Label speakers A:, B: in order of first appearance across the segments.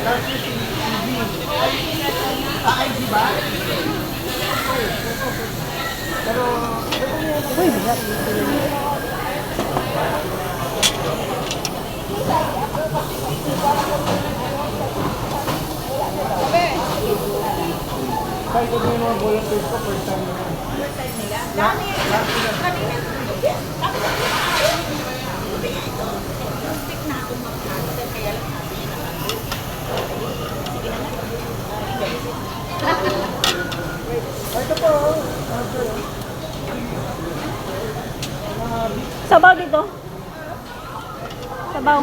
A: Uy, bigat.
B: Kahit ito yung mga volunteers ko, first time nila.
C: First time nila? Dami. Kanina. Stick na akong mag-answer, kaya lang sabi niya na-answer. Sige na.
B: Ito po.
A: Sabaw dito. Sabaw.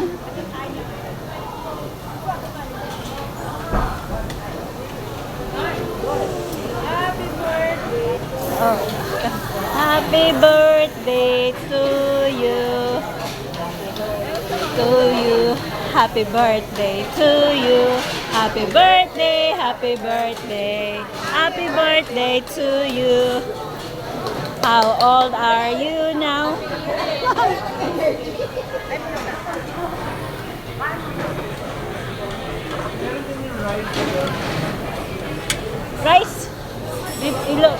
A: Oh. Happy birthday to you. To you. Happy birthday to you. Happy birthday, happy birthday. Happy birthday to you. How old are you now? Rice. Ilo.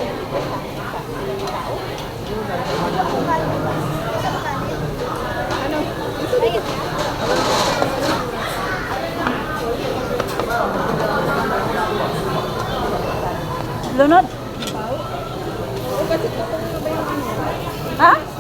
A: Lunod. Ha?